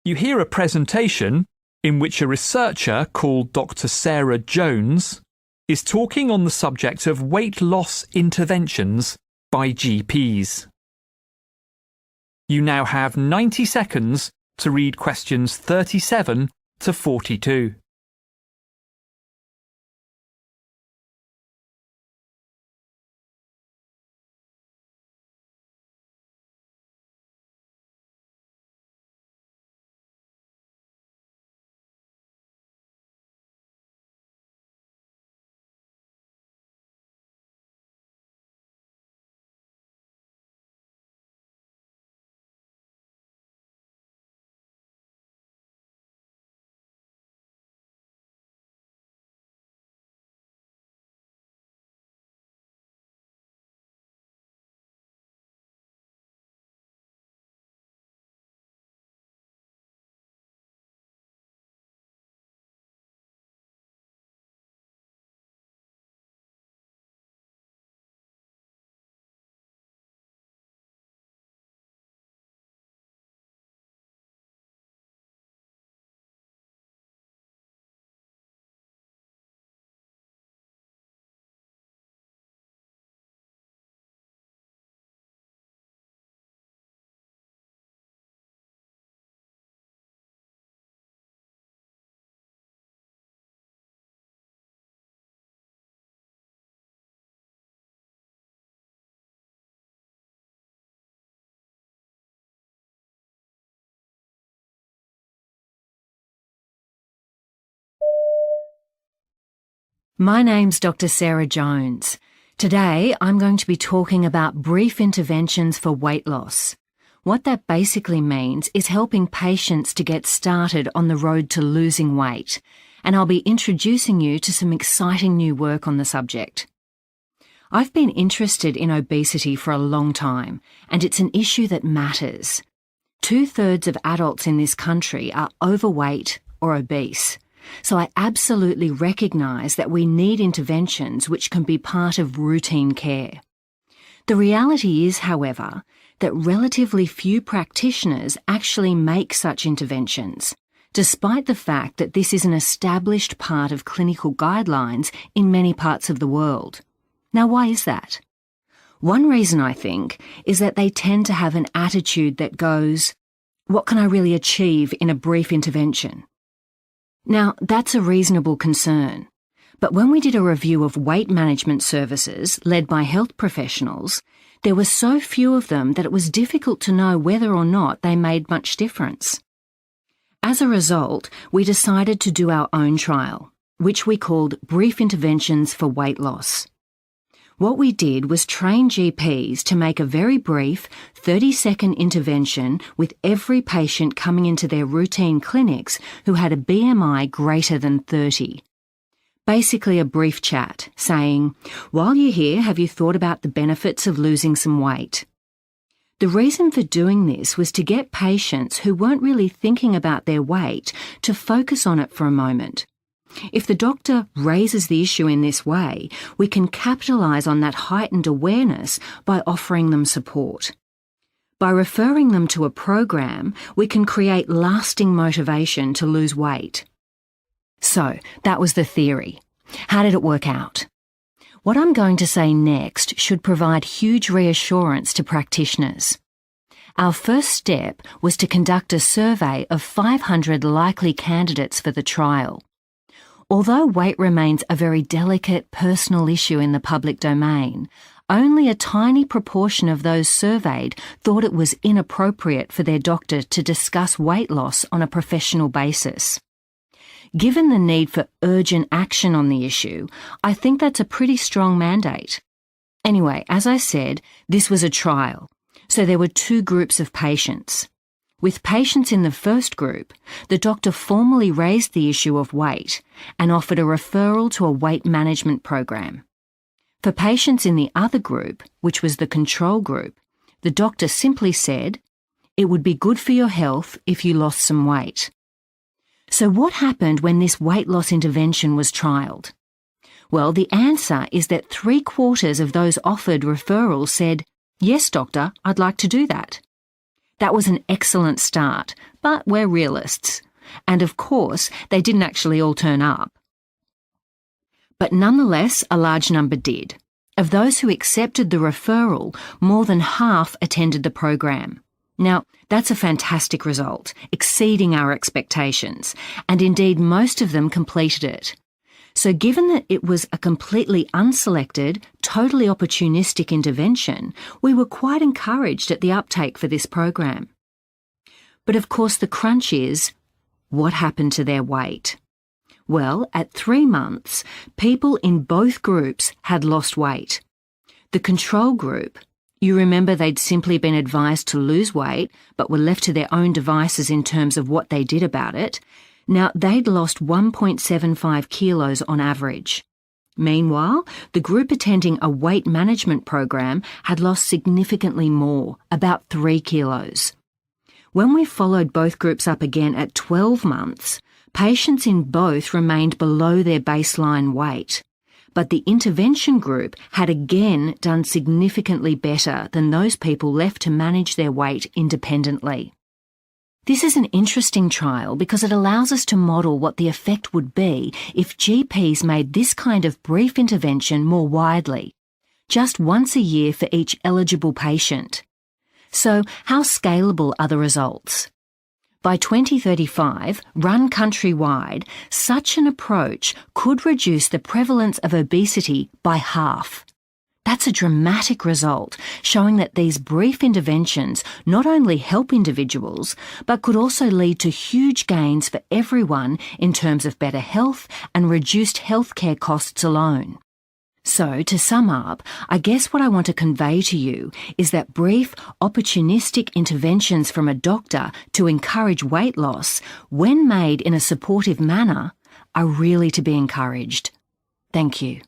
You hear a presentation in which a researcher called Dr. Sarah Jones is talking on the subject of weight loss interventions by GPs. You now have 90 seconds to read questions 37 to 42. My name's Dr. Sarah Jones. Today I'm going to be talking about brief interventions for weight loss. What that basically means is helping patients to get started on the road to losing weight, and I'll be introducing you to some exciting new work on the subject. I've been interested in obesity for a long time, and it's an issue that matters. 2/3 of adults in this country are overweight or obese. So I absolutely recognise that we need interventions which can be part of routine care. The reality is, however, that relatively few practitioners actually make such interventions, despite the fact that this is an established part of clinical guidelines in many parts of the world. Now, why is that? One reason, I think, is that they tend to have an attitude that goes, "What can I really achieve in a brief intervention?" Now, that's a reasonable concern. But when we did a review of weight management services led by health professionals, there were so few of them that it was difficult to know whether or not they made much difference. As a result, we decided to do our own trial, which we called Brief Interventions for Weight Loss. What we did was train GPs to make a very brief 30-second intervention with every patient coming into their routine clinics who had a BMI greater than 30. Basically a brief chat saying, "While you're here, have you thought about the benefits of losing some weight?" The reason for doing this was to get patients who weren't really thinking about their weight to focus on it for a moment. If the doctor raises the issue in this way, we can capitalise on that heightened awareness by offering them support. By referring them to a program, we can create lasting motivation to lose weight. So, that was the theory. How did it work out? What I'm going to say next should provide huge reassurance to practitioners. Our first step was to conduct a survey of 500 likely candidates for the trial. Although weight remains a very delicate, personal issue in the public domain, only a tiny proportion of those surveyed thought it was inappropriate for their doctor to discuss weight loss on a professional basis. Given the need for urgent action on the issue, I think that's a pretty strong mandate. Anyway, as I said, this was a trial, so there were two groups of patients. With patients in the first group, the doctor formally raised the issue of weight and offered a referral to a weight management program. For patients in the other group, which was the control group, the doctor simply said, "It would be good for your health if you lost some weight." So what happened when this weight loss intervention was trialled? Well, the answer is that 3/4 of those offered referrals said, "Yes, doctor, I'd like to do that." That was an excellent start, but we're realists. And of course, they didn't actually all turn up. But nonetheless, a large number did. Of those who accepted the referral, more than half attended the program. Now, that's a fantastic result, exceeding our expectations, and indeed most of them completed it. So given that it was a completely unselected, totally opportunistic intervention, we were quite encouraged at the uptake for this program. But of course the crunch is, what happened to their weight? Well, at 3 months, people in both groups had lost weight. The control group, you remember they'd simply been advised to lose weight, but were left to their own devices in terms of what they did about it. Now, they'd lost 1.75 kilos on average. Meanwhile, the group attending a weight management program had lost significantly more, about 3 kilos. When we followed both groups up again at 12 months, patients in both remained below their baseline weight. But the intervention group had again done significantly better than those people left to manage their weight independently. This is an interesting trial because it allows us to model what the effect would be if GPs made this kind of brief intervention more widely, just once a year for each eligible patient. So, how scalable are the results? By 2035, run countrywide, such an approach could reduce the prevalence of obesity by half. That's a dramatic result, showing that these brief interventions not only help individuals, but could also lead to huge gains for everyone in terms of better health and reduced healthcare costs alone. So, to sum up, I guess what I want to convey to you is that brief, opportunistic interventions from a doctor to encourage weight loss, when made in a supportive manner, are really to be encouraged. Thank you.